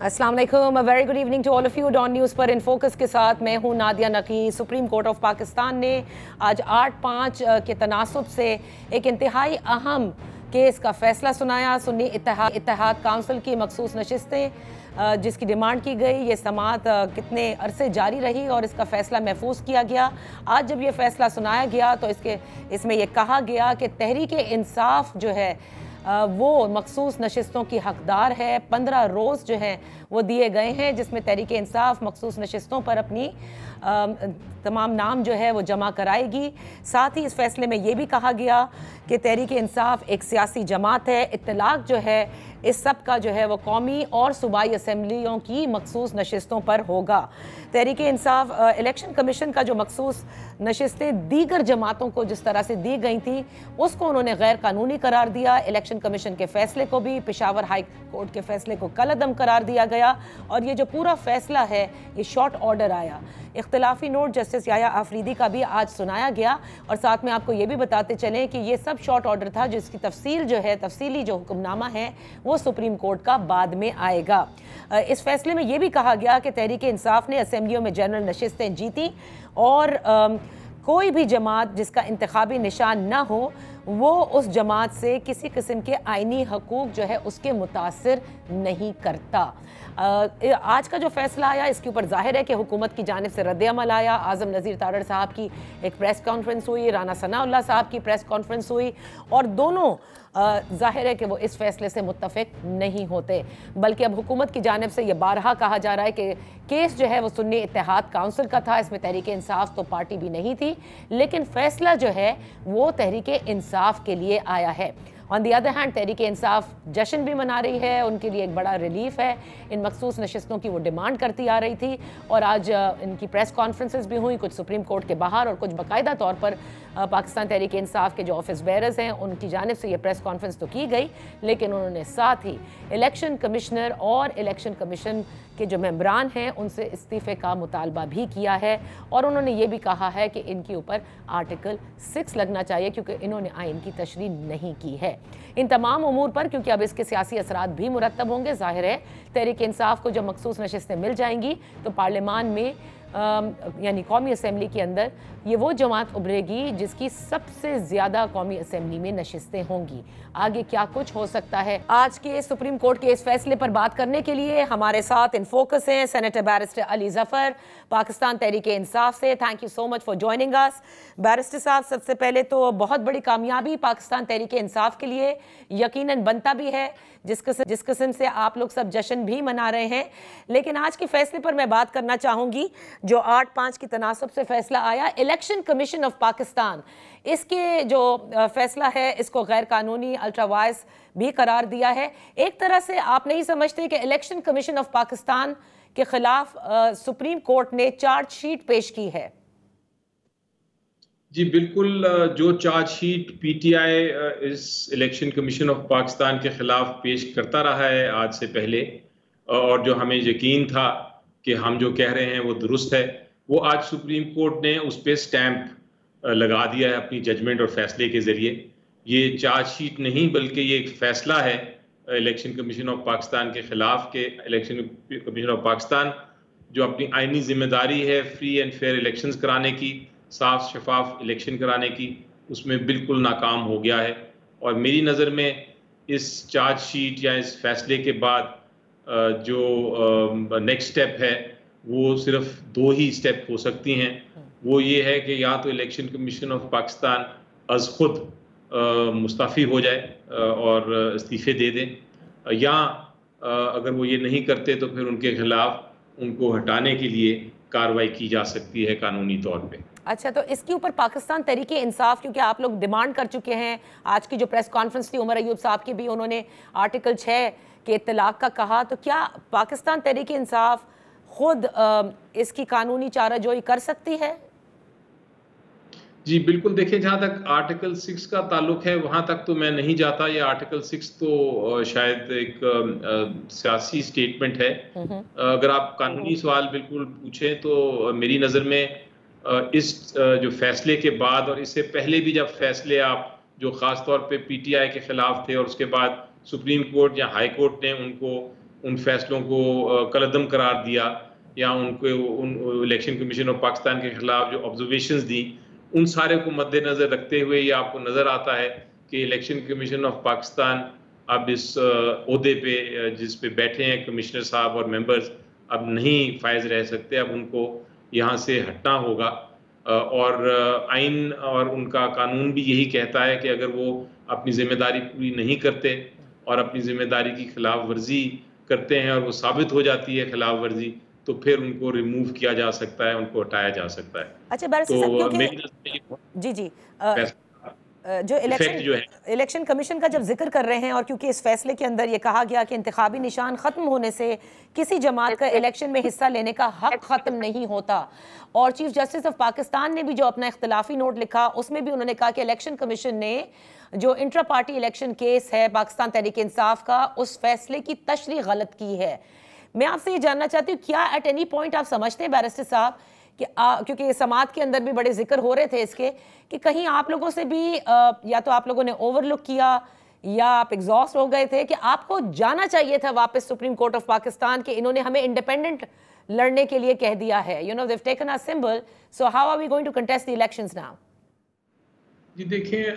अस्सलाम वालेकुम, very good evening to all of you. Dawn News पर इन फोकस के साथ मैं हूं नादिया नकी। सुप्रीम कोर्ट ऑफ पाकिस्तान ने आज 8/5 के तनासुब से एक इंतहाई अहम केस का फैसला सुनाया। सुन्नी इत्तेहाद काउंसिल की मखसूस नशिस्तें जिसकी डिमांड की गई, ये समाअत कितने अरसे जारी रही और इसका फ़ैसला महफूज किया गया। आज जब ये फ़ैसला सुनाया गया तो इसमें यह कहा गया कि तहरीक इंसाफ जो है वो मखसूस नशिस्तों की हकदार है। 15 रोज़ जो हैं वो दिए गए हैं जिसमें तहरीक इंसाफ मखसूस नशिस्तों पर अपनी तमाम नाम जो है वो जमा कराएगी। साथ ही इस फैसले में ये भी कहा गया कि तहरीक इंसाफ एक सियासी जमात है। इत्तलाक जो है इस सब का जो है वो कौमी और सूबाई असम्बलियों की मखसूस नशिस्तों पर होगा। तहरीक इंसाफ इलेक्शन कमीशन का जो मखसूस नशिस्तें दीगर जमातों को जिस तरह से दी गई थी उसको उन्होंने गैर कानूनी करार दिया। इलेक्शन कमीशन के फैसले को भी, पेशावर हाई कोर्ट के फैसले को कलअदम करार दिया गया और ये जो पूरा फैसला है ये शॉर्ट ऑर्डर आया। इख्तिलाफी नोट जस्टिस याया आफरीदी का भी आज सुनाया गया और साथ में आपको ये भी बताते चलें कि ये सब शॉर्ट ऑर्डर था जिसकी तफसील जो है, तफसीली जो हुक्मनामा है वो सुप्रीम कोर्ट का बाद में आएगा। इस फैसले में ये भी कहा गया कि तहरीक इंसाफ ने असेंबलियों में जनरल नशिस्तें जीती और कोई भी जमात जिसका इंतखाबी निशान ना हो वो उस जमात से किसी किस्म के आइनी हकूक़ जो है उसके मुतासिर नहीं करता। आज का जो फैसला आया इसके ऊपर जाहिर है कि हुकूमत की जानिब से रद्द-ए-अमल आया। आज़म नज़ीर तारड़ साहब की एक प्रेस कॉन्फ्रेंस हुई, राना सनाउल्लाह साहब की प्रेस कॉन्फ्रेंस हुई और दोनों जाहिर है कि वो इस फैसले से मुत्तफ़िक नहीं होते, बल्कि अब हुकूमत की जानिब से ये बारहा कहा जा रहा है कि केस जो है वो सुन्नी इत्तेहाद काउंसिल का था, इसमें तहरीक इंसाफ तो पार्टी भी नहीं थी, लेकिन फैसला जो है वो तहरीक इंसाफ के लिए आया है। On the other hand Tehreek Insaf जश्न भी मना रही है, उनके लिए एक बड़ा रिलीफ है। इन मखसूस नशिस्तों की वो डिमांड करती आ रही थी और आज इनकी प्रेस कॉन्फ्रेंसेस भी हुई, कुछ सुप्रीम कोर्ट के बाहर और कुछ बाकायदा तौर पर पाकिस्तान तहरीक इंसाफ के जो ऑफिस बेयरर्स हैं उनकी जानिब से ये प्रेस कॉन्फ्रेंस तो की गई, लेकिन उन्होंने साथ ही इलेक्शन कमिश्नर और इलेक्शन कमीशन के जो मेंबरान हैं उनसे इस्तीफ़े का मुतालबा भी किया है और उन्होंने ये भी कहा है कि इनके ऊपर आर्टिकल 6 लगना चाहिए क्योंकि इन्होंने आइन की तशरीह नहीं की है। इन तमाम उमूर पर क्योंकि अब इसके सियासी असरात भी मुरतब होंगे, जाहिर है तहरीक इंसाफ को जब मखसूस नशिस्तें मिल जाएंगी तो पार्लियामान में यानी कौमी असम्बली के अंदर ये वो जमात उभरेगी जिसकी सबसे ज़्यादा कौमी असम्बली में नशिस्तें होंगी। आगे क्या कुछ हो सकता है, आज के सुप्रीम कोर्ट के इस फैसले पर बात करने के लिए हमारे साथ इन फोकस हैं सेनेटर बैरिस्टर अली ज़फ़र पाकिस्तान तहरीक इंसाफ से। Thank you so much for joining us. Barrister साहब, सबसे पहले तो बहुत बड़ी कामयाबी पाकिस्तान तहरीक इंसाफ के लिए यकीनन बनता भी है, जिस किस्म से आप लोग सब जश्न भी मना रहे हैं, लेकिन आज के फैसले पर मैं बात करना चाहूँगी जो 8/5 की तनासब से फैसला आया। इलेक्शन कमीशन ऑफ पाकिस्तान, इसके जो फैसला है इसको गैर कानूनी अल्ट्रावायस भी करार दिया है। एक तरह से आप नहीं समझते कि इलेक्शन कमीशन ऑफ पाकिस्तान के खिलाफ सुप्रीम कोर्ट ने चार्जशीट पेश की है? जी बिल्कुल, जो चार्जशीट पीटीआई इस इलेक्शन कमीशन ऑफ पाकिस्तान के खिलाफ पेश करता रहा है आज से पहले, और जो हमें यकीन था कि हम जो कह रहे हैं वो दुरुस्त है, वो आज सुप्रीम कोर्ट ने उस पर स्टैंप लगा दिया है अपनी जजमेंट और फैसले के ज़रिए। ये चार्जशीट नहीं बल्कि ये एक फ़ैसला है इलेक्शन कमीशन ऑफ पाकिस्तान के ख़िलाफ़ के इलेक्शन कमीशन ऑफ पाकिस्तान जो अपनी आइनी जिम्मेदारी है फ्री एंड फेयर इलेक्शंस कराने की, साफ शफाफ इलेक्शन कराने की, उसमें बिल्कुल नाकाम हो गया है। और मेरी नज़र में इस चार्जशीट या इस फैसले के बाद जो नेक्स्ट स्टेप है वो सिर्फ 2 ही स्टेप हो सकती हैं। वो ये है कि या तो इलेक्शन कमीशन ऑफ पाकिस्तान अज़ खुद मुस्तफ़ी हो जाए और इस्तीफ़े दे दें, या अगर वो ये नहीं करते तो फिर उनके खिलाफ उनको हटाने के लिए कार्रवाई की जा सकती है कानूनी तौर पे। अच्छा, तो इसके ऊपर पाकिस्तान तहरीक इंसाफ, क्योंकि आप लोग डिमांड कर चुके हैं, आज की जो प्रेस कॉन्फ्रेंस थी उमर अयूब साहब की भी उन्होंने आर्टिकल 6 के इत्तलाक का कहा, तो क्या पाकिस्तान तहरीक इंसाफ खुद इसकी कानूनी चाराजोई कर सकती है? जी बिल्कुल, देखिए जहाँ तक आर्टिकल 6 का ताल्लुक है वहाँ तक तो मैं नहीं जाता। ये आर्टिकल 6 तो शायद एक सियासी स्टेटमेंट है। अगर आप कानूनी सवाल बिल्कुल पूछें तो मेरी नज़र में इस जो फैसले के बाद और इससे पहले भी जब फैसले आप जो ख़ास तौर पे पीटीआई के ख़िलाफ़ थे और उसके बाद सुप्रीम कोर्ट या हाई कोर्ट ने उनको उन फैसलों को कलअदम करार दिया या उनको उन इलेक्शन कमीशन ऑफ पाकिस्तान के खिलाफ जो ऑब्जर्वेशंस दी, उन सारे को मद्देनजर रखते हुए ये आपको नजर आता है कि इलेक्शन कमीशन ऑफ पाकिस्तान अब इस ओहदे पे जिस पे बैठे हैं कमिश्नर साहब और मेंबर्स, अब नहीं फायज रह सकते, अब उनको यहाँ से हटना होगा। और आइन और उनका कानून भी यही कहता है कि अगर वो अपनी जिम्मेदारी पूरी नहीं करते और अपनी जिम्मेदारी की खिलाफ वर्जी करते हैं और वो साबित हो जाती है खिलाफ वर्जी, तो फिर उनको रिमूव किया जा सकता है, उनको हटाया जा सकता है। अच्छा बैरिस्टर साहब, क्योंकि जी जो इलेक्शन कमीशन का जब जिक्र कर रहे हैं और क्योंकि इस फैसले के अंदर ये कहा गया कि इंतखाबी निशान ख़त्म होने से किसी जमात का इलेक्शन में हिस्सा लेने का हक ख़त्म नहीं होता, और चीफ जस्टिस ऑफ पाकिस्तान ने भी जो अपना इख्तिलाफी नोट लिखा उसमें भी उन्होंने कहा कि इलेक्शन कमीशन ने जो इंट्रा पार्टी इलेक्शन केस है पाकिस्तान तहरीक इंसाफ का, उस फैसले की तशरीह गलत की है। मैं आपसे ये जानना चाहती हूँ, क्या एट एनी पॉइंट आप समझते हैं बैरिस्टर साहब कि क्योंकि समात के अंदर भी बड़े जिक्र हो रहे थे इसके, कि कहीं आप लोगों से भी या तो आप लोगों ने ओवरलुक किया या आप एग्जॉस्ट हो गए थे कि आपको जाना चाहिए था वापस सुप्रीम कोर्ट ऑफ पाकिस्तान के, इन्होंने हमें इंडिपेंडेंट लड़ने के लिए कह दिया है, you know they have taken a symbol, so how are we going to contest the elections now? जी देखिए,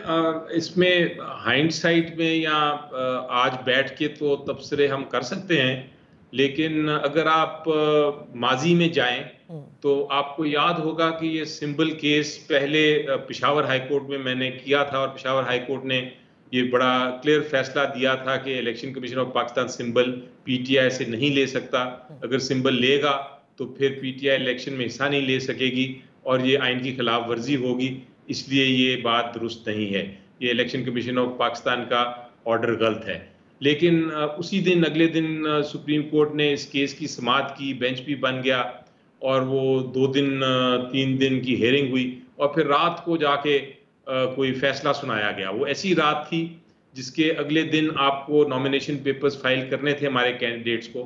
इसमें हाइंडसाइट में या आज बैठ के तो तबसरे हम कर सकते हैं, लेकिन अगर आप माजी में जाएं तो आपको याद होगा कि ये सिंबल केस पहले पेशावर हाई कोर्ट में मैंने किया था और पेशावर हाई कोर्ट ने ये बड़ा क्लियर फैसला दिया था कि election commission of Pakistan symbol PTI से नहीं ले सकता। अगर सिंबल लेगा तो फिर पीटीआई इलेक्शन में हिस्सा नहीं ले सकेगी और ये आइन की खिलाफ वर्जी होगी, इसलिए ये बात दुरुस्त नहीं है। ये इलेक्शन कमीशन ऑफ पाकिस्तान का ऑर्डर गलत है। लेकिन उसी दिन अगले दिन सुप्रीम कोर्ट ने इस केस की समाअत की, बेंच भी बन गया और वो 2 दिन 3 दिन की हेयरिंग हुई और फिर रात को जाके कोई फैसला सुनाया गया। वो ऐसी रात थी जिसके अगले दिन आपको नॉमिनेशन पेपर्स फाइल करने थे हमारे कैंडिडेट्स को,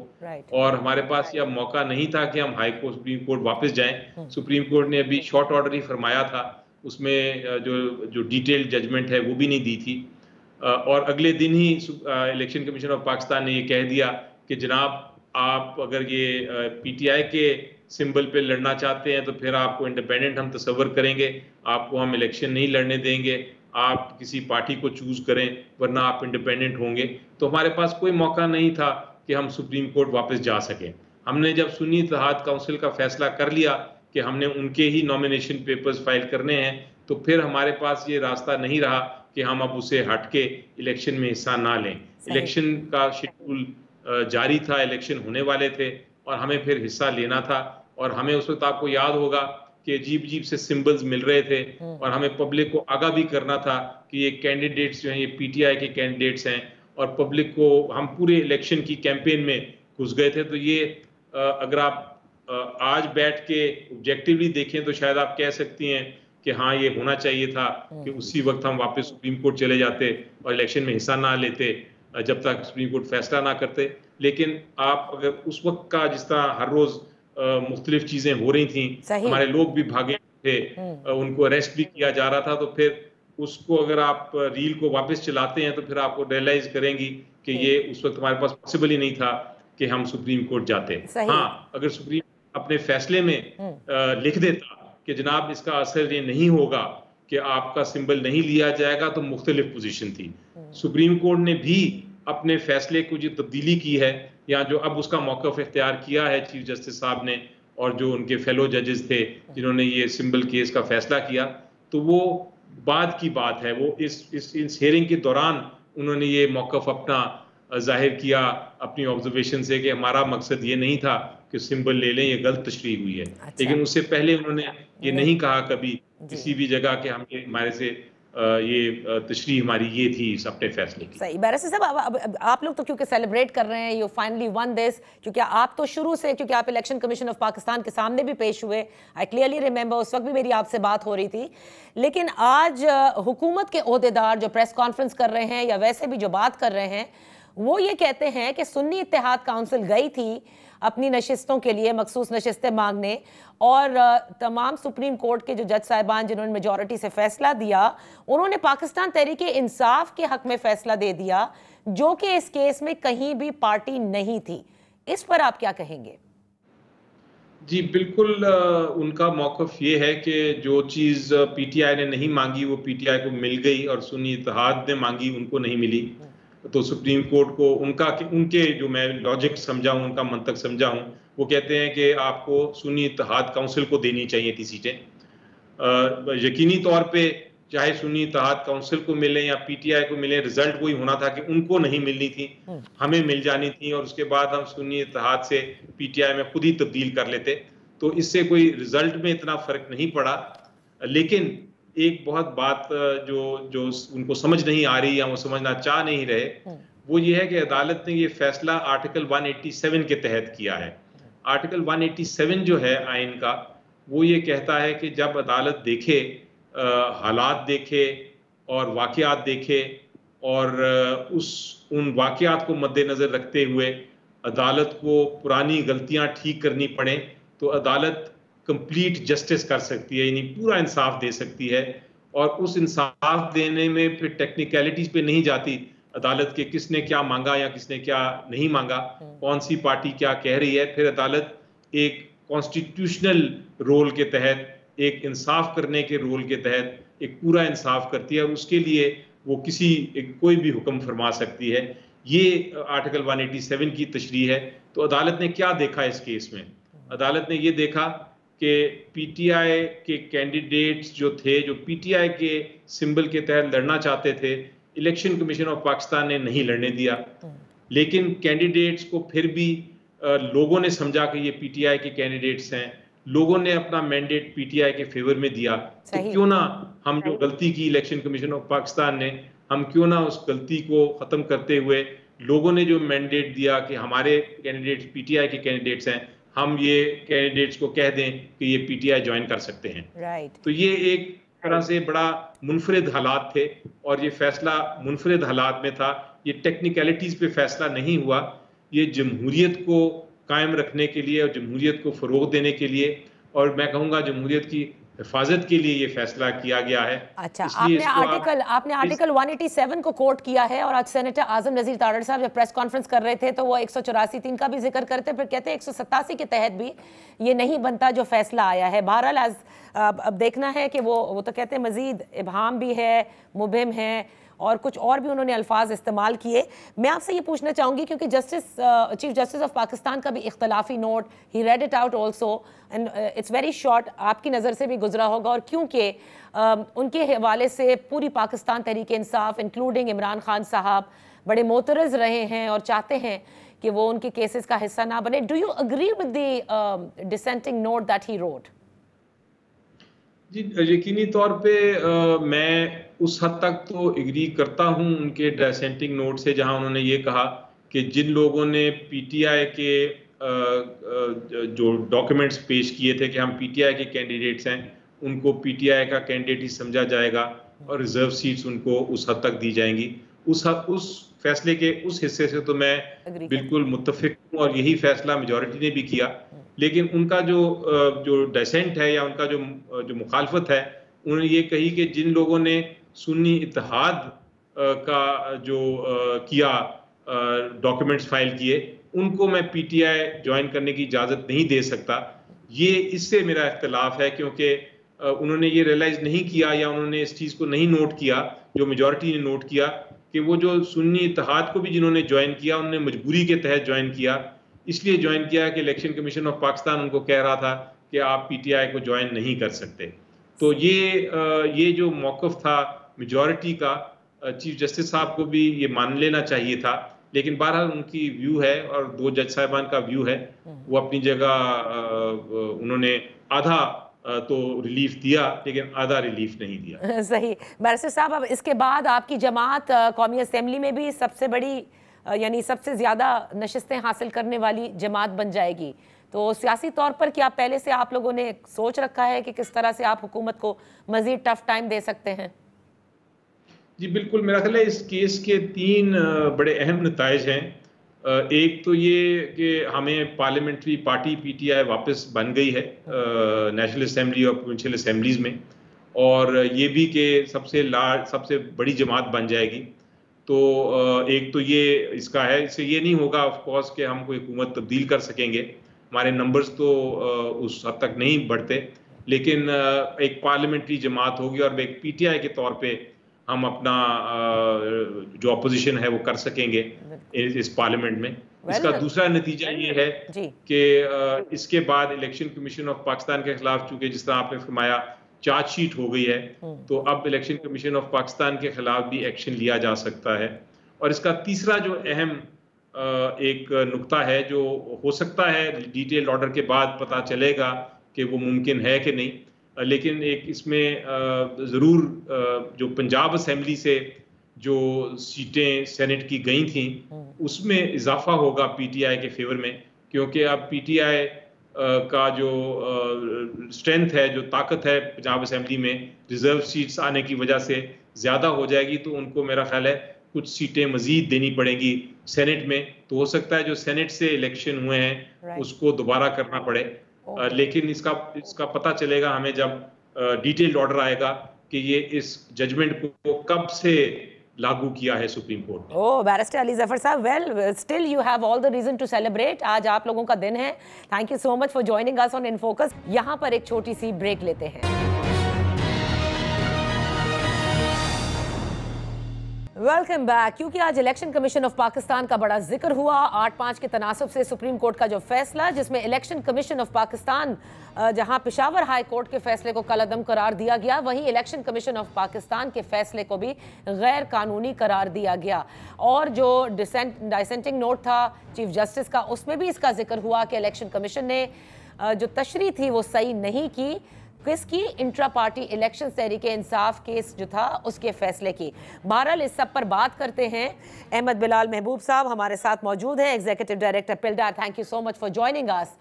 और हमारे पास यह मौका नहीं था कि हम हाई कोर्ट सुप्रीम कोर्ट वापस जाएं। सुप्रीम कोर्ट ने अभी शॉर्ट ऑर्डर ही फरमाया था, उसमें जो डिटेल्ड जजमेंट है वो भी नहीं दी थी। और अगले दिन ही इलेक्शन कमीशन ऑफ पाकिस्तान ने ये कह दिया कि जनाब आप अगर ये पीटीआई के सिंबल पे लड़ना चाहते हैं तो फिर आपको इंडिपेंडेंट हम तस्वर करेंगे, आपको हम इलेक्शन नहीं लड़ने देंगे, आप किसी पार्टी को चूज करें वरना आप इंडिपेंडेंट होंगे। तो हमारे पास कोई मौका नहीं था कि हम सुप्रीम कोर्ट वापस जा सकें। हमने जब सुन्नी इत्तेहाद काउंसिल का फैसला कर लिया कि हमने उनके ही नॉमिनेशन पेपर्स फाइल करने हैं, तो फिर हमारे पास ये रास्ता नहीं रहा कि हम अब उसे हट के इलेक्शन में हिस्सा ना लें। इलेक्शन का शेड्यूल जारी था, इलेक्शन होने वाले थे और हमें फिर हिस्सा लेना था। और हमें उस वक्त आपको याद होगा कि अजीब अजीब से सिंबल्स मिल रहे थे और हमें पब्लिक को आगाह भी करना था कि ये कैंडिडेट्स जो हैं ये पीटीआई के कैंडिडेट्स हैं, और पब्लिक को हम पूरे इलेक्शन की कैंपेन में घुस गए थे। तो ये अगर आप आज बैठ के ऑब्जेक्टिवली देखें तो शायद आप कह सकती हैं कि हाँ ये होना चाहिए था कि उसी वक्त हम वापस सुप्रीम कोर्ट चले जाते और इलेक्शन में हिस्सा ना लेते जब तक सुप्रीम कोर्ट फैसला ना करते। लेकिन आप अगर उस वक्त का जिस तरह हर रोज मुख्तलिफ चीजें हो रही थी, हमारे लोग भी भागे थे, उनको अरेस्ट भी किया जा रहा था, तो फिर उसको अगर आप रील को वापस चलाते हैं तो फिर आपको रियलाइज करेंगी कि ये उस वक्त हमारे पास पॉसिबल ही नहीं था कि हम सुप्रीम कोर्ट जाते। हाँ, अगर सुप्रीम अपने फैसले में लिख देता कि जनाब इसका असर ये नहीं होगा कि आपका सिंबल नहीं लिया जाएगा, तो मुख्तलिफ पोजीशन थी। सुप्रीम कोर्ट ने भी अपने फैसले को जो तब्दीली की है या जो अब उसका मौक़िफ़ इख्तियार किया है चीफ जस्टिस साहब ने और जो उनके फेलो जजेस थे जिन्होंने ये सिंबल केस का फैसला किया, तो वो बाद की बात है। वो इस हियरिंग के दौरान उन्होंने ये मौक़िफ़ अपना जाहिर किया अपनी ऑब्जर्वेशन से कि हमारा मकसद ये नहीं था कि सिंबल ले लें, ये गलत तशरीह हुई है। लेकिन उससे पहले उन्होंने ये नहीं कहा कभी किसी भी जगह कि हम हमारे से ये तशरीह हमारी ये थी अपने फैसले की। सही। बैरिस्टर साहब, आप लोग तो क्योंकि सेलिब्रेट कर रहे हैं, यू फाइनली वन दिस, क्योंकि आप तो शुरू से, क्योंकि आप इलेक्शन कमीशन ऑफ पाकिस्तान के सामने भी पेश हुए, आई क्लियरली रिमेंबर, उस वक्त भी मेरी आपसे बात हो रही थी। लेकिन आज हुकूमत के ओहदेदार जो प्रेस कॉन्फ्रेंस कर रहे हैं या वैसे भी जो बात कर रहे हैं, वो ये कहते हैं कि सुन्नी इत्तेहाद काउंसिल गई थी अपनी नशिस्तों के लिए मखसूस नशिस्तें मांगने, और तमाम सुप्रीम कोर्ट के जो जज साहिबान जिन्होंने मेजॉरिटी से फैसला दिया, उन्होंने पाकिस्तान तहरीक इंसाफ के हक में फैसला दे दिया, जो कि इस केस में कहीं भी पार्टी नहीं थी। इस पर आप क्या कहेंगे? जी बिल्कुल, उनका मौक़िफ़ ये है कि जो चीज़ पीटीआई ने नहीं मांगी वो पीटीआई को मिल गई, और सुन्नी इत्तेहाद ने मांगी उनको नहीं मिली। तो सुप्रीम कोर्ट को उनके जो मैं लॉजिक समझा हूँ, उनका मंतक समझा हूँ, वो कहते हैं कि आपको सुन्नी इत्तेहाद काउंसिल को देनी चाहिए थी सीटें। यकीनी तौर पे चाहे सुन्नी इत्तेहाद काउंसिल को मिले या पीटीआई को मिले, रिजल्ट वही होना था कि उनको नहीं मिलनी थी, हमें मिल जानी थी, और उसके बाद हम सुन्नी इत्तेहाद से पीटीआई में खुद ही तब्दील कर लेते। तो इससे कोई रिजल्ट में इतना फर्क नहीं पड़ा। लेकिन एक बहुत बात जो उनको समझ नहीं आ रही या वो समझना चाह नहीं रहे, वो ये है कि अदालत ने ये फैसला आर्टिकल 187 के तहत किया है। आर्टिकल 187 जो है आइन का, वो ये कहता है कि जब अदालत देखे, हालात देखे और वाक़यात देखे, और उन वाक़यात को मद्देनज़र रखते हुए अदालत को पुरानी गलतियां ठीक करनी पड़े, तो अदालत कंप्लीट जस्टिस कर सकती है, यानी पूरा इंसाफ दे सकती है। और उस इंसाफ देने में फिर टेक्निकलिटीज पे नहीं जाती अदालत के, किसने क्या मांगा या किसने क्या नहीं मांगा, कौन सी पार्टी क्या कह रही है। फिर अदालत एक कॉन्स्टिट्यूशनल रोल के तहत, एक इंसाफ करने के रोल के तहत एक पूरा इंसाफ करती है, और उसके लिए वो कोई भी हुक्म फरमा सकती है। ये आर्टिकल 187 की तशरीह है। तो अदालत ने क्या देखा इस केस में? अदालत ने ये देखा कि पीटीआई के कैंडिडेट्स जो थे, जो पीटीआई के सिंबल के तहत लड़ना चाहते थे, इलेक्शन कमीशन ऑफ पाकिस्तान ने नहीं लड़ने दिया। लेकिन कैंडिडेट्स को फिर भी लोगों ने समझा कि ये पीटीआई के कैंडिडेट्स हैं, लोगों ने अपना मैंडेट पीटीआई के फेवर में दिया। तो क्यों ना हम जो गलती की इलेक्शन कमीशन ऑफ पाकिस्तान ने, हम क्यों ना उस गलती को खत्म करते हुए, लोगों ने जो मैंडेट दिया कि हमारे कैंडिडेट्स पीटीआई के कैंडिडेट्स हैं, हम ये कैंडिडेट्स को कह दें कि ये पीटीआई ज्वाइन कर सकते हैं। तो ये एक तरह से बड़ा मुनफरिद हालात थे, और ये फैसला मुनफरिद हालात में था। ये टेक्निकलिटीज पे फैसला नहीं हुआ, ये जमहूरियत को कायम रखने के लिए और जमहूरियत को फरोग देने के लिए, और मैं कहूँगा जमहूरियत की हिफाजत के लिए ये फैसला किया गया है। अच्छा, आपने आर्टिकल 187 को कोट किया है, और आज सेनेटर आजम नजीर तारड़ साहब जब प्रेस कॉन्फ्रेंस कर रहे थे तो वो 184(3) का भी जिक्र करते, फिर कहते हैं 187 के तहत भी ये नहीं बनता जो फैसला आया है। बहरहाल अब देखना है कि वो तो कहते हैं मजीद इबहाम भी है, मुबहिम है, और कुछ और भी उन्होंने अल्फाज इस्तेमाल किए। मैं आपसे ये पूछना चाहूँगी, क्योंकि चीफ जस्टिस ऑफ पाकिस्तान का भी इख्तलाफी note, he read it out also and it's very short, आपकी नज़र से भी गुजरा होगा, और क्योंकि उनके हवाले से पूरी पाकिस्तान तहरीक इंसाफ इंक्लूडिंग इमरान खान साहब बड़े मोतरज़ रहे हैं और चाहते हैं कि वो उनके केसेस का हिस्सा ना बने। Do you agree with the dissenting note that he wrote? जी, यकीनी तौर पे मैं उस हद तक तो एग्री करता हूं उनके डिसेंटिंग नोट से, जहां उन्होंने ये कहा कि जिन लोगों ने पीटीआई के जो डॉक्यूमेंट्स पेश किए थे कि हम पीटीआई के कैंडिडेट्स हैं, उनको पीटीआई का कैंडिडेट ही समझा जाएगा और रिजर्व सीट्स उनको उस हद तक दी जाएंगी। उस फैसले के उस हिस्से से तो मैं बिल्कुल मुत्तफिक हूँ, और यही फैसला मेजॉरिटी ने भी किया। लेकिन उनका जो डिसेंट है या उनका जो मुखालफत है, उन्होंने ये कही कि जिन लोगों ने सुन्नी इत्तेहाद का जो किया, डॉक्यूमेंट्स फाइल किए, उनको मैं पीटीआई ज्वाइन करने की इजाज़त नहीं दे सकता। ये इससे मेरा इख्तलाफ है, क्योंकि उन्होंने ये रियलाइज़ नहीं किया या उन्होंने इस चीज़ को नहीं नोट किया जो मेजॉरिटी ने नोट किया, कि वो जो सुन्नी इत्तेहाद को भी जिन्होंने ज्वाइन किया, उन्होंने मजबूरी के तहत ज्वाइन किया। इसलिए ज्वाइन किया कि इलेक्शन कमीशन ऑफ पाकिस्तान उनको कह रहा था कि आप पीटीआई को ज्वाइन नहीं कर सकते। तो ये जो मौक़िफ़ था मेजॉरिटी का, चीफ जस्टिस साहब को भी ये मान लेना चाहिए था। लेकिन बहरहाल उनकी व्यू है और दो जज साहिबान का व्यू है, वो अपनी जगह उन्होंने आधा तो रिलीफ दिया, लेकिन आधा रिलीफ नहीं दिया। सही। बैरिस्टर साहब, अब इसके बाद आपकी जमात कौमी असेंबली में भी सबसे बड़ी यानी सबसे ज़्यादा नशिस्तें हासिल करने वाली जमात बन जाएगी। तो सियासी तौर पर क्या पहले से आप लोगों ने सोच रखा है कि किस तरह से आप हुकूमत को मज़ीद टफ टाइम दे सकते हैं? जी बिल्कुल, मेरा ख्याल है इस केस के 3 बड़े अहम नताइज हैं। एक तो ये कि हमें पार्लियामेंट्री पार्टी पीटीआई वापस बन गई है नेशनल असेंबली और प्रोविंशियल असेंबलीज में, और ये भी कि सबसे बड़ी जमात बन जाएगी। तो एक तो ये इसका है, इससे ये नहीं होगा ऑफ कोर्स कि हम कोई हुकूमत तब्दील कर सकेंगे, हमारे नंबर्स तो उस हद तक नहीं बढ़ते, लेकिन एक पार्लियामेंट्री जमात होगी और एक पीटीआई के तौर पे हम अपना जो अपोजिशन है वो कर सकेंगे इस पार्लियामेंट में। इसका दूसरा नतीजा ये है कि इसके बाद इलेक्शन कमीशन ऑफ पाकिस्तान के खिलाफ, चूंकि जिस तरह आपने फरमाया चार्जशीट हो गई है, तो अब इलेक्शन कमीशन ऑफ पाकिस्तान के खिलाफ भी एक्शन लिया जा सकता है। और इसका तीसरा जो अहम एक नुक्ता है, जो हो सकता है डिटेल ऑर्डर के बाद पता चलेगा कि वो मुमकिन है कि नहीं, लेकिन एक इसमें ज़रूर जो पंजाब असेंबली से जो सीटें सेनेट की गई थी उसमें इजाफा होगा पीटीआई के फेवर में, क्योंकि अब पीटीआई का जो स्ट्रेंथ है, जो ताकत है पंजाब असेंबली में, रिजर्व सीट्स आने की वजह से ज़्यादा हो जाएगी। तो उनको मेरा ख्याल है कुछ सीटें मजीद देनी पड़ेंगी सेनेट में। तो हो सकता है जो सेनेट से इलेक्शन हुए हैं उसको दोबारा करना पड़े, लेकिन इसका पता चलेगा हमें जब डिटेल्ड ऑर्डर आएगा कि ये इस जजमेंट को कब से लागू किया है supreme court. Oh, barrister Ali Zafar साहब, well still you have all the reason to celebrate. आज आप लोगों का दिन है। Thank you so much for joining us on in focus. यहाँ पर एक छोटी सी ब्रेक लेते हैं। Welcome back. क्योंकि आज इलेक्शन कमीशन ऑफ पाकिस्तान का बड़ा जिक्र हुआ, 8-5 के तनासुब से सुप्रीम कोर्ट का जो फैसला, जिसमें इलेक्शन कमीशन ऑफ पाकिस्तान जहां पेशावर हाई कोर्ट के फैसले को कलअदम करार दिया गया, वहीं इलेक्शन कमीशन ऑफ पाकिस्तान के फैसले को भी गैर कानूनी करार दिया गया। और जो डिसेंटिंग नोट था चीफ जस्टिस का, उसमें भी इसका जिक्र हुआ कि इलेक्शन कमीशन ने जो तशरीह थी वो सही नहीं की, किसकी, intra party election Tehreek Insaf case जो था उसके फैसले की। बहरहाल इस सब पर बात करते हैं। अहमद बिलाल महबूब साहब हमारे साथ मौजूद हैं, executive director Pildat. Thank you so much for joining us.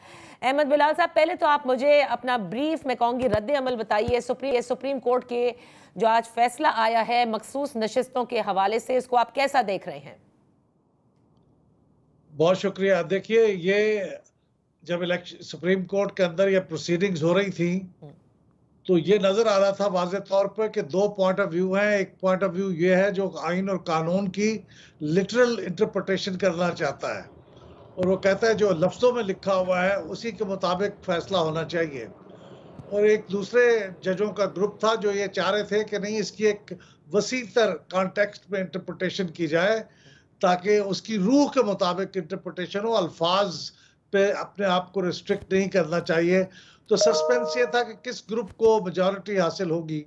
Ahmed Bilal sahab, पहले तो आप मुझे अपना ब्रीफ, मैं कहूँगी रद्द अमल बताइए सुप्रीम कोर्ट के जो आज फैसला आया है मखसूस नशिस्तों के हवाले से, इसको आप कैसा देख रहे हैं? बहुत शुक्रिया। देखिए, ये जब इलेक्शन सुप्रीम कोर्ट के अंदर ये प्रोसीडिंग्स हो रही थी तो ये नजर आ रहा था वाज़ेह तौर पर कि दो पॉइंट ऑफ व्यू हैं। एक पॉइंट ऑफ व्यू ये है जो आइन और कानून की लिटरल इंटरप्रिटेशन करना चाहता है, और वो कहता है जो लफ्ज़ों में लिखा हुआ है उसी के मुताबिक फैसला होना चाहिए। और एक दूसरे जजों का ग्रुप था जो ये चाह रहे थे कि नहीं, इसकी एक वसी तर कॉन्टेक्स्ट में इंटरप्रिटेशन की जाए ताकि उसकी रूह के मुताबिक इंटरप्रिटेशन हो, अल्फाज पे अपने आप को रिस्ट्रिक्ट नहीं करना चाहिए। तो सस्पेंस ये था कि किस ग्रुप को मेजॉरिटी हासिल होगी।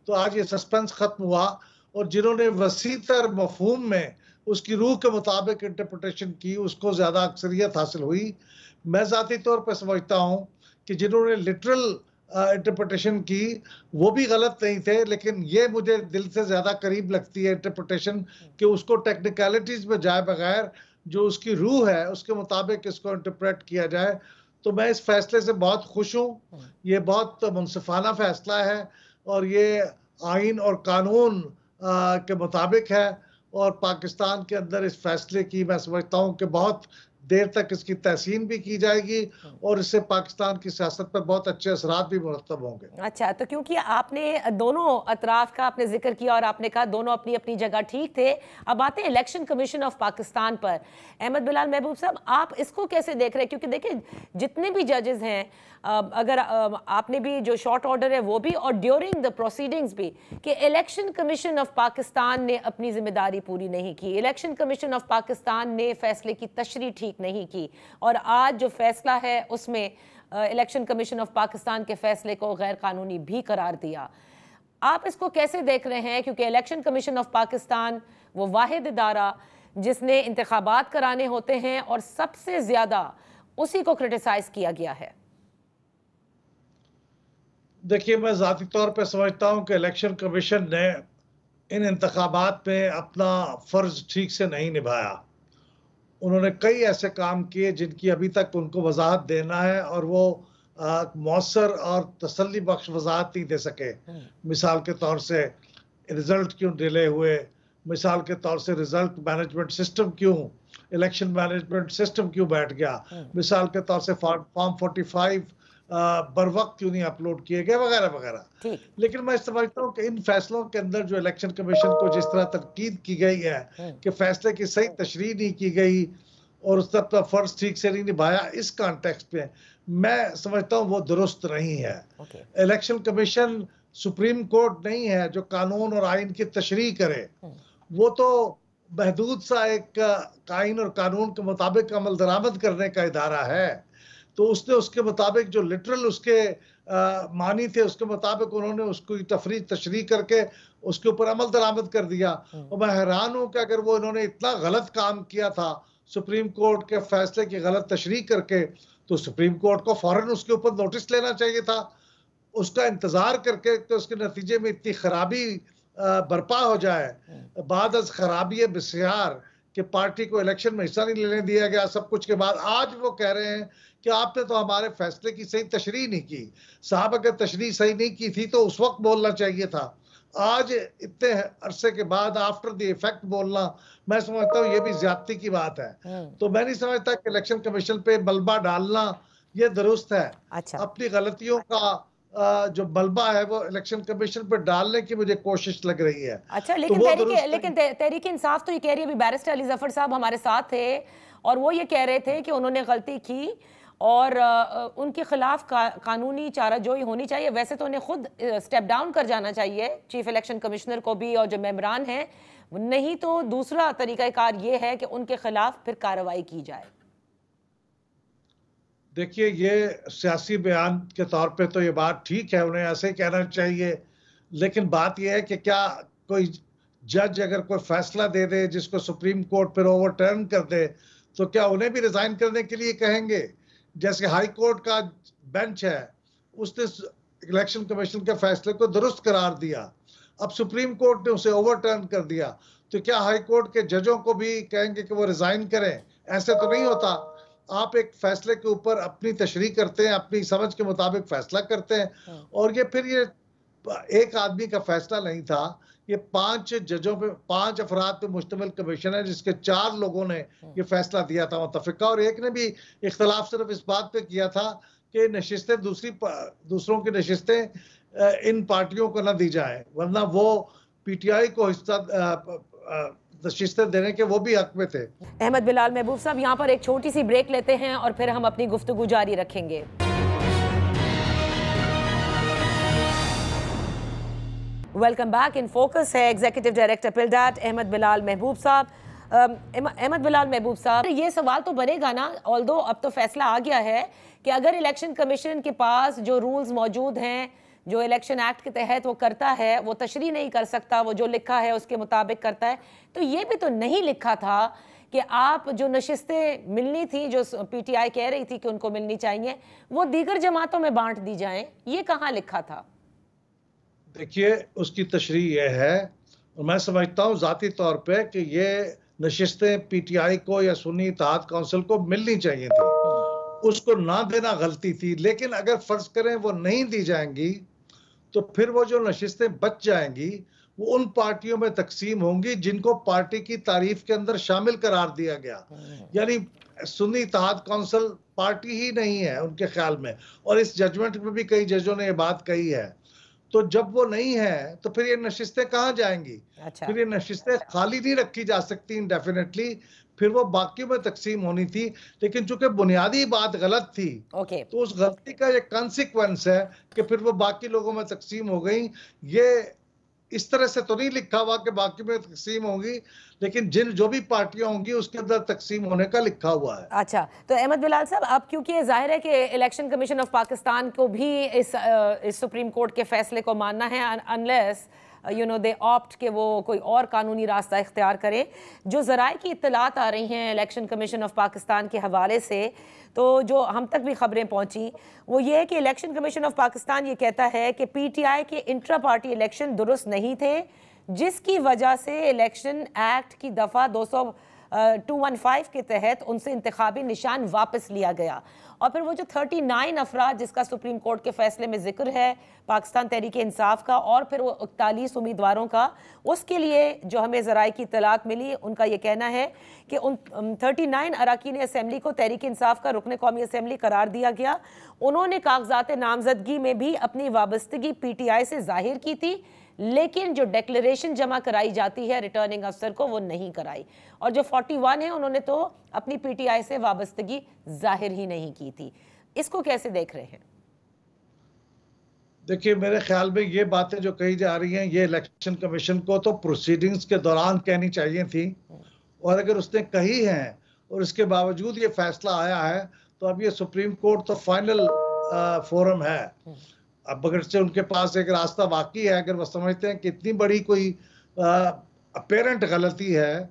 तो आज ये सस्पेंस खत्म हुआ और जिन्होंने वसीतर मफहूम में उसकी रूह के मुताबिक इंटरप्रिटेशन की उसको ज़्यादा अक्सरियत हासिल हुई। मैं ज़ाती तौर पर समझता हूँ कि जिन्होंने लिटरल इंटरप्रिटेशन की वो भी गलत नहीं थे, लेकिन ये मुझे दिल से ज़्यादा करीब लगती है इंटरप्रिटेशन कि उसको टेक्निकलिटीज़ में जाए बगैर जो उसकी रूह है उसके मुताबिक इसको इंटरप्रेट किया जाए। तो मैं इस फैसले से बहुत खुश हूँ। ये बहुत मुनसिफाना फैसला है और ये आइन और कानून के मुताबिक है, और पाकिस्तान के अंदर इस फैसले की मैं समझता हूँ कि बहुत देर तक इसकी तहसीन भी की जाएगी और इससे पाकिस्तान की सियासत पर बहुत अच्छे असरात भी मुरतब होंगे। अच्छा, तो क्योंकि आपने दोनों अतराफ का आपने जिक्र किया और आपने कहा दोनों अपनी अपनी जगह ठीक थे, अब आते हैं इलेक्शन कमीशन ऑफ पाकिस्तान पर। अहमद बिलाल महबूब साहब, आप इसको कैसे देख रहे हैं? क्योंकि देखिए जितने भी जजेस हैं, अगर आपने भी जो शॉर्ट ऑर्डर है वो भी और ड्यूरिंग द प्रोसीडिंग्स भी, कि इलेक्शन कमीशन ऑफ पाकिस्तान ने अपनी जिम्मेदारी पूरी नहीं की, इलेक्शन कमीशन ऑफ पाकिस्तान ने फैसले की तशरीह ठीक नहीं की, और आज जो फैसला है उसमें इलेक्शन कमीशन ऑफ पाकिस्तान के फैसले को गैर कानूनी भी करार दिया। आप इसको कैसे देख रहे हैं? क्योंकि इलेक्शन कमीशन ऑफ पाकिस्तान वो वाहिद इदारा जिसने इंतखाबात कराने होते हैं और सबसे ज्यादा उसी को क्रिटिसाइज किया गया है। देखिए, मैं ज़ाती तौर पे समझता हूँ कि इलेक्शन कमीशन ने इन इंतखाबात में अपना फ़र्ज़ ठीक से नहीं निभाया। उन्होंने कई ऐसे काम किए जिनकी अभी तक उनको वजाहत देना है और वो मौसर और तसल्ली बख्श वजाहत नहीं दे सके। मिसाल के तौर से रिजल्ट क्यों डिले हुए, मिसाल के तौर से रिजल्ट मैनेजमेंट सिस्टम क्यों, इलेक्शन मैनेजमेंट सिस्टम क्यों बैठ गया, मिसाल के तौर से फॉर्म 45 बर वक्त क्यों नहीं अपलोड किए गए, वगैरह वगैरह। लेकिन मैं समझता हूँ कि इन फैसलों के अंदर जो इलेक्शन कमीशन को जिस तरह तनकीद की गई है कि फैसले की सही तशरीह नहीं की गई और उस तक फर्ज ठीक से नहीं निभाया, इस कॉन्टेक्स्ट पे मैं समझता हूँ वो दुरुस्त नहीं है। इलेक्शन कमीशन सुप्रीम कोर्ट नहीं है जो कानून और आइन की तशरीह करे, वो तो महदूद सा एक आइन और कानून के मुताबिक अमल दरामद करने का इदारा है। तो उसने उसके मुताबिक जो लिटरल उसके मानी थे उसके मुताबिक उन्होंने उसको तशरीह करके उसके ऊपर अमल दरामद कर दिया। और मैं हैरान हूँ कि अगर वो इन्होंने इतना गलत काम किया था सुप्रीम कोर्ट के फैसले की गलत तशरीह करके, तो सुप्रीम कोर्ट को फौरन उसके ऊपर नोटिस लेना चाहिए था, उसका इंतजार करके कि उसके नतीजे में इतनी खराबी बर्पा हो जाए, बाद अज खराबी बिस्यार कि पार्टी को इलेक्शन में हिस्सा नहीं लेने दिया गया, सब कुछ के बाद आज वो कह रहे हैं कि आपने तो हमारे फैसले की सही तशरीह नहीं की। साहब अगर तशरीह सही नहीं की थी तो उस वक्त बोलना चाहिए था, आज इतने अरसे के बाद आफ्टर द इफेक्ट बोलना, मैं समझता हूँ ये भी ज्यादती की बात है। तो मैं नहीं समझता कि इलेक्शन कमीशन पे मलबा डालना ये दुरुस्त है। अपनी गलतियों का जो मलबा है वो इलेक्शन कमीशन पर डालने की मुझे कोशिश लग रही है। अच्छा, लेकिन तहरीक इंसाफ तो ये कह रही है, अभी बैरिस्टर अली जफर साहब हमारे साथ थे और वो ये कह रहे थे कि उन्होंने गलती की और उनके खिलाफ कानूनी चाराजोई होनी चाहिए। वैसे तो उन्हें खुद स्टेप डाउन कर जाना चाहिए, चीफ इलेक्शन कमिश्नर को भी और जो मेंबरान हैं, नहीं तो दूसरा तरीकाकार ये है कि उनके खिलाफ फिर कार्रवाई की जाए। देखिए, ये सियासी बयान के तौर पे तो ये बात ठीक है, उन्हें ऐसे ही कहना चाहिए, लेकिन बात यह है कि क्या कोई जज अगर कोई फैसला दे दे जिसको सुप्रीम कोर्ट फिर ओवरटर्न कर दे, तो क्या उन्हें भी रिजाइन करने के लिए कहेंगे? जैसे हाई कोर्ट का बेंच है, उसने इलेक्शन कमीशन के फैसले को दुरुस्त करार दिया, अब सुप्रीम कोर्ट ने उसे ओवरटर्न कर दिया, तो क्या हाई कोर्ट के जजों को भी कहेंगे कि वो रिजाइन करें? ऐसे तो नहीं होता। आप एक फैसले के ऊपर अपनी तशरीह करते हैं, अपनी समझ के मुताबिक फैसला करते हैं, और ये फिर ये एक आदमी का फैसला नहीं था, ये 5 जजों पे, 5 अफराद पे मुश्तमिल कमीशन है जिसके 4 लोगों ने ये फैसला दिया था मुतफिका, और एक ने भी इख्तलाफ सिर्फ इस बात पे किया था कि नशिस्तें दूसरों की नशिस्तें इन पार्टियों को न दी जाए, वरना वो पीटीआई को हिस्सा नशिस्तें देने के वो भी हक में थे। अहमद बिलाल महबूब साहब, यहाँ पर एक छोटी सी ब्रेक लेते हैं और फिर हम अपनी गुफ्तगू जारी रखेंगे। Welcome back. इन फोकस है एग्जीक्यूटिव डायरेक्टर पिलडैट अहमद बिलाल महबूब साहब। अहमद बिलाल महबूब साहब, ये सवाल तो बनेगा ना, ऑल्दो अब तो फैसला आ गया है कि अगर इलेक्शन कमीशन के पास जो रूल्स मौजूद हैं, जो इलेक्शन एक्ट के तहत वो करता है, वो तशरीह नहीं कर सकता, वो जो लिखा है उसके मुताबिक करता है, तो ये भी तो नहीं लिखा था कि आप जो नशिस्तें मिलनी थी, जो पीटीआई कह रही थी कि उनको मिलनी चाहिए, वो दीगर जमातों में बांट दी जाएं, ये कहाँ लिखा था? देखिए, उसकी तशरीह यह है, और मैं समझता हूँ ज़ाती तौर पे कि ये नशिस्तें पीटीआई को या सुन्नी इत्तेहाद काउंसिल को मिलनी चाहिए थी, उसको ना देना गलती थी। लेकिन अगर फर्ज करें वो नहीं दी जाएंगी, तो फिर वो जो नशिस्तें बच जाएंगी वो उन पार्टियों में तकसीम होंगी जिनको पार्टी की तारीफ के अंदर शामिल करार दिया गया। यानी सुन्नी इत्तेहाद काउंसिल पार्टी ही नहीं है उनके ख्याल में, और इस जजमेंट में भी कई जजों ने ये बात कही है। तो जब वो नहीं है तो फिर ये नशिस्तें कहाँ जाएंगी? फिर ये नशिस्तें खाली नहीं रखी जा सकती इंडेफिनेटली, फिर वो बाकियों में तकसीम होनी थी। लेकिन चूंकि बुनियादी बात गलत थी, तो उस गलती का ये कॉन्सिक्वेंस है कि फिर वो बाकी लोगों में तकसीम हो गई। ये इस तरह से तो नहीं लिखा हुआ कि बाकी में तकसीम होगी, लेकिन जो भी पार्टियां होंगी उसके अंदर तकसीम होने का लिखा हुआ है। अच्छा, तो अहमद बिलाल साहब, अब क्योंकि जाहिर है कि इलेक्शन कमीशन ऑफ पाकिस्तान को भी इस सुप्रीम कोर्ट के फैसले को मानना है, अनलेस दे ऑप्ट के वो कोई और कानूनी रास्ता इख्तियार करें। जो ज़राए की इत्तलात आ रही हैं इलेक्शन कमीशन ऑफ पाकिस्तान के हवाले से, तो जो हम तक भी खबरें पहुंची वो ये है कि इलेक्शन कमीशन ऑफ पाकिस्तान ये कहता है कि पीटीआई के इंट्रा पार्टी इलेक्शन दुरुस्त नहीं थे, जिसकी वजह से इलेक्शन एक्ट की दफ़ा 215 के तहत उनसे इंतखाबी निशान वापस लिया गया। और फिर वो जो 39 अफराद जिसका सुप्रीम कोर्ट के फैसले में जिक्र है पाकिस्तान तहरीक इंसाफ का, और फिर वो 41 उम्मीदवारों का, उसके लिए जो हमें ज़राए की इत्तलात मिली, उनका ये कहना है कि उन 39 अरकान असम्बली को तहरीक इंसाफ का रुकन कौमी असम्बली करार दिया गया। उन्होंने कागजात नामजदगी में भी अपनी वाबस्तगी PTI से जाहिर की थी, लेकिन जो डिक्लेरेशन जमा कराई जाती है रिटर्निंग अफसर को वो नहीं कराई। और जो 41 है उन्होंने तो अपनी PTI से वाबस्तगी जाहिर ही नहीं की थी। इसको कैसे देख रहे हैं? देखिए, मेरे ख्याल में ये बातें जो कही जा रही हैं ये इलेक्शन कमीशन को तो प्रोसीडिंग्स के दौरान कहनी चाहिए थी, और अगर उसने कही हैं और इसके बावजूद ये फैसला आया है तो अब ये सुप्रीम कोर्ट तो फाइनल फोरम है। अब अगर से उनके पास एक रास्ता बाकी है, अगर वो समझते हैं कि इतनी बड़ी कोई अपेरेंट गलती है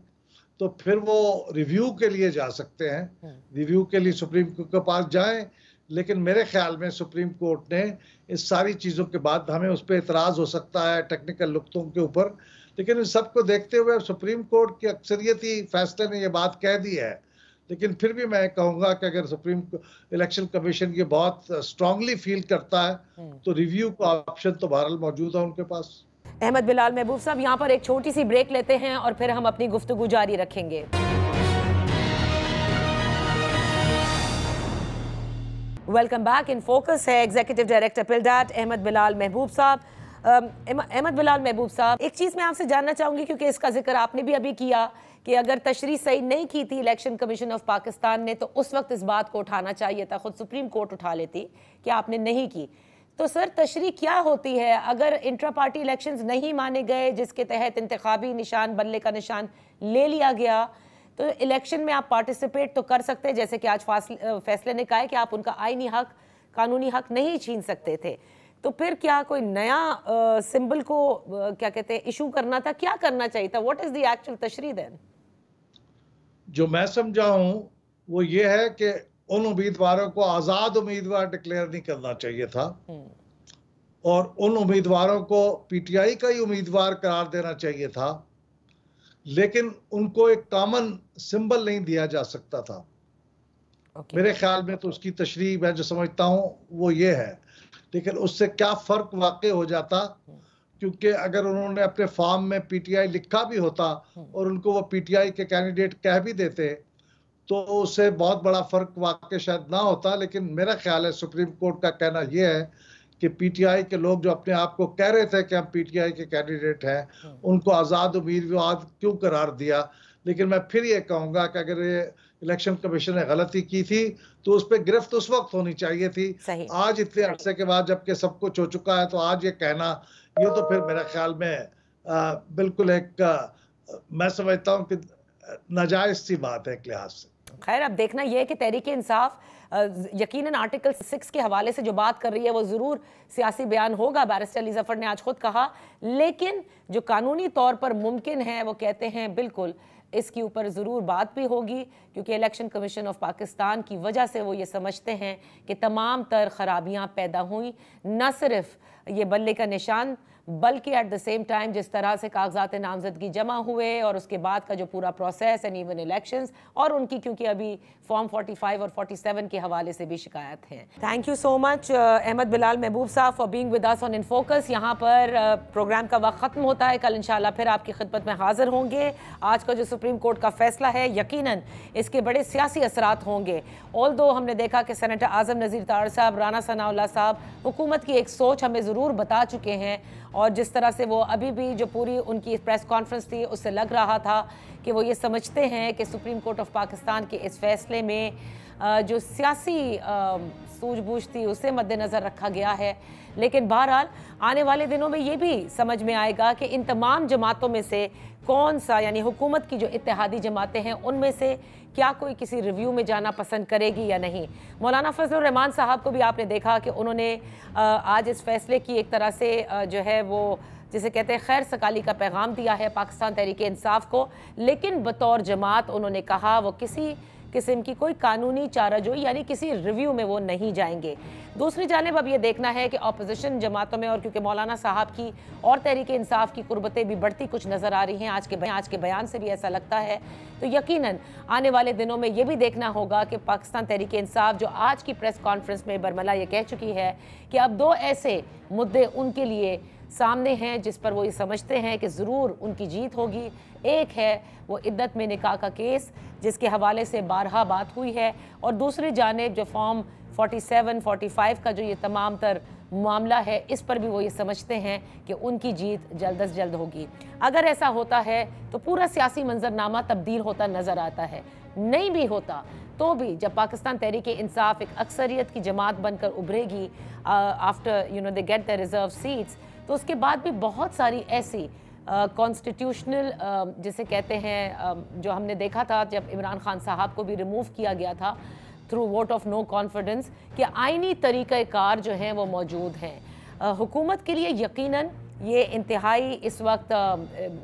तो फिर वो रिव्यू के लिए जा सकते हैं, रिव्यू के लिए सुप्रीम कोर्ट के पास जाएं। लेकिन मेरे ख्याल में सुप्रीम कोर्ट ने इस सारी चीज़ों के बाद, हमें उस पर इतराज़ हो सकता है टेक्निकल नुक्तों के ऊपर, लेकिन इन सबको देखते हुए सुप्रीम कोर्ट की अक्सरियती फैसले ने ये बात कह दी है। लेकिन फिर भी मैं कहूँगा कि अगर सुप्रीम इलेक्शन कमीशन ये बहुत स्ट्रांगली फील करता है तो रिव्यू का ऑप्शन तो बहरहाल मौजूद है उनके पास। अहमद बिलाल महबूब साहब, यहाँ पर एक छोटी सी ब्रेक लेते हैं और फिर हम अपनी गुफ्तगू जारी रखेंगे। Welcome back. इन फोकस है एग्जीक्यूटिव डायरेक्टर पिलडाट अहमद बिलाल महबूब साहब। अहमद बिलाल महबूब साहब, एक चीज़ मैं आपसे जानना चाहूँगी, क्योंकि इसका जिक्र आपने भी अभी किया कि अगर तशरीह सही नहीं की थी इलेक्शन कमीशन ऑफ पाकिस्तान ने तो उस वक्त इस बात को उठाना चाहिए था, खुद सुप्रीम कोर्ट उठा लेती कि आपने नहीं की। तो सर, तशरीह क्या होती है अगर इंट्रा पार्टी इलेक्शंस नहीं माने गए जिसके तहत इंतखाबी निशान, बल्ले का निशान ले लिया गया, तो इलेक्शन में आप पार्टिसिपेट तो कर सकते हैं, जैसे कि आज फैसले ने कहा है कि आप उनका आईनी हक, कानूनी हक नहीं छीन सकते थे। तो फिर क्या कोई नया सिंबल को क्या कहते हैं इशू करना था, क्या करना चाहिए था? व्हाट इज द एक्चुअल तशरीह देन? जो मैं समझा हूं वो ये है कि उन उम्मीदवारों को आज़ाद उम्मीदवार डिक्लेयर नहीं करना चाहिए था, और उन उम्मीदवारों को PTI का ही उम्मीदवार करार देना चाहिए था, लेकिन उनको एक कॉमन सिंबल नहीं दिया जा सकता था। मेरे ख्याल में तो उसकी तशरीह मैं जो समझता हूं वो ये है। लेकिन उससे क्या फ़र्क वाक़ई हो जाता, क्योंकि अगर उन्होंने अपने फॉर्म में PTI लिखा भी होता और उनको वो PTI के कैंडिडेट कह भी देते तो उससे बहुत बड़ा फ़र्क वाक़ई शायद ना होता। लेकिन मेरा ख्याल है सुप्रीम कोर्ट का कहना यह है कि PTI के लोग जो अपने आप को कह रहे थे कि हम PTI के कैंडिडेट हैं, उनको आज़ाद उम्मीदवार क्यों करार दिया। लेकिन मैं फिर ये कहूँगा कि अगर ये इलेक्शन कमीशन ने गलती की थी तो उस पर गिरफ्त उस वक्त होनी चाहिए थी। आज इतने अरसे के बाद जबकि सब कुछ हो चुका है तो आज ये कहना, ये तो फिर मेरे ख्याल में बिल्कुल एक मैं समझता हूँ कि नाजायज सी बात है एक लिहाज से। खैर, अब देखना यह है कि तहरीक इंसाफ यकीनन आर्टिकल 6 के हवाले से जो बात कर रही है वो ज़रूर सियासी बयान होगा, बैरिस्टर अली ज़फ़र ने आज खुद कहा, लेकिन जो कानूनी तौर पर मुमकिन है वो कहते हैं बिल्कुल इसके ऊपर ज़रूर बात भी होगी, क्योंकि इलेक्शन कमीशन ऑफ पाकिस्तान की वजह से वो ये समझते हैं कि तमाम तर खराबियाँ पैदा हुई, न सिर्फ ये बल्ले का निशान बल्कि एट द सेम टाइम जिस तरह से कागजात नामजदगी जमा हुए और उसके बाद का जो पूरा प्रोसेस एंड इवन इलेक्शंस, और उनकी क्योंकि अभी फॉर्म 45 और 47 के हवाले से भी शिकायत हैं। Thank you so much Ahmed Bilal Mehboob साहब for being with us on in focus. यहाँ पर प्रोग्राम का वक्त ख़त्म होता है, कल इंशाल्लाह फिर आपकी खिदमत में हाजिर होंगे। आज का जो सुप्रीम कोर्ट का फैसला है यकीनन इसके बड़े सियासी असरात होंगे। ऑल्दो हमने देखा कि सेनेटर आज़म नज़ीर तार साहब, राना सनाउल्लाह साहब हुकूमत की एक सोच हमें ज़रूर बता चुके हैं, और जिस तरह से वो अभी भी जो पूरी उनकी प्रेस कॉन्फ्रेंस थी उससे लग रहा था कि वो ये समझते हैं कि सुप्रीम कोर्ट ऑफ पाकिस्तान के इस फैसले में जो सियासी सूझबूझ थी उसे मद्देनज़र रखा गया है। लेकिन बहरहाल आने वाले दिनों में ये भी समझ में आएगा कि इन तमाम जमातों में से कौन सा, यानी हुकूमत की जो इत्तेहादी जमातें हैं उनमें से क्या कोई किसी रिव्यू में जाना पसंद करेगी या नहीं। मौलाना फजलुर रहमान साहब को भी आपने देखा कि उन्होंने आज इस फैसले की एक तरह से जो है वो जिसे कहते हैं खैर सकाली का पैगाम दिया है पाकिस्तान तहरीक इंसाफ को, लेकिन बतौर जमात उन्होंने कहा वो किसी किस्म की कोई कानूनी चाराजोई यानी किसी रिव्यू में वो नहीं जाएंगे। दूसरी जानिब अब ये देखना है कि अपोजिशन जमातों में, और क्योंकि मौलाना साहब की और तहरीक इंसाफ की कुर्बतें भी बढ़ती कुछ नज़र आ रही हैं, आज के बयान से भी ऐसा लगता है, तो यकीनन आने वाले दिनों में ये भी देखना होगा कि पाकिस्तान तहरीक इंसाफ जो आज की प्रेस कॉन्फ्रेंस में बरमला ये कह चुकी है कि अब 2 ऐसे मुद्दे उनके लिए सामने हैं जिस पर वो ये समझते हैं कि ज़रूर उनकी जीत होगी। एक है वो इद्दत में निकाह का केस जिसके हवाले से बारहा बात हुई है, और दूसरी जानिब जो फॉर्म 47, 45 का जो ये तमाम तर मामला है, इस पर भी वो ये समझते हैं कि उनकी जीत जल्द अज जल्द होगी। अगर ऐसा होता है तो पूरा सियासी मंजरनामा तब्दील होता नज़र आता है। नहीं भी होता तो भी जब पाकिस्तान तहरीक इंसाफ एक अक्सरियत की जमात बनकर उभरेगी after they get the reserve seats, तो उसके बाद भी बहुत सारी ऐसी कॉन्स्टिट्यूशनल जिसे कहते हैं जो हमने देखा था जब इमरान खान साहब को भी रिमूव किया गया था through vote of no confidence, कि आइनी तरीक़ाकार जो हैं वो मौजूद हैं। हुकूमत के लिए यकीनन ये इंतहाई इस वक्त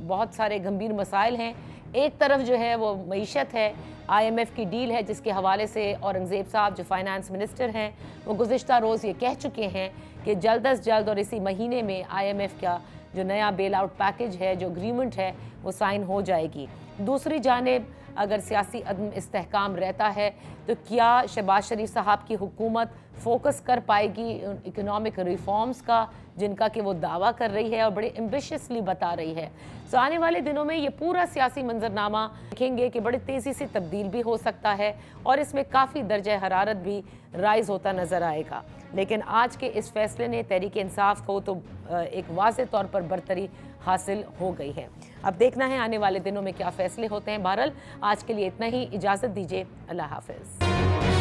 बहुत सारे गंभीर मसाइल हैं। एक तरफ जो है वो मईशत है, IMF की डील है जिसके हवाले से औरंगज़ेब साहब जो फाइनेंस मिनिस्टर हैं वो गुज़िश्ता रोज़ ये कह चुके हैं कि जल्द अज जल्द और इसी महीने में IMF का जो नया बेल आउट पैकेज है, जो एग्रीमेंट है, वो साइन हो जाएगी। दूसरी जानिब अगर सियासी अदम इस्तेहकाम रहता है तो क्या शहबाज शरीफ साहब की हुकूमत फोकस कर पाएगी इकोनॉमिक रिफॉर्म्स का जिनका कि वो दावा कर रही है और बड़े एम्बिशियसली बता रही है। सो आने वाले दिनों में ये पूरा सियासी मंजरनामा देखेंगे कि बड़ी तेज़ी से तब्दील भी हो सकता है और इसमें काफ़ी दर्जा हरारत भी राइज होता नज़र आएगा। लेकिन आज के इस फैसले ने तहरीक इंसाफ को तो एक वाज़ेह तौर पर बरतरी हासिल हो गई है। अब देखना है आने वाले दिनों में क्या फ़ैसले होते हैं। बहरहाल आज के लिए इतना ही, इजाज़त दीजिए, अल्लाह हाफ़िज़।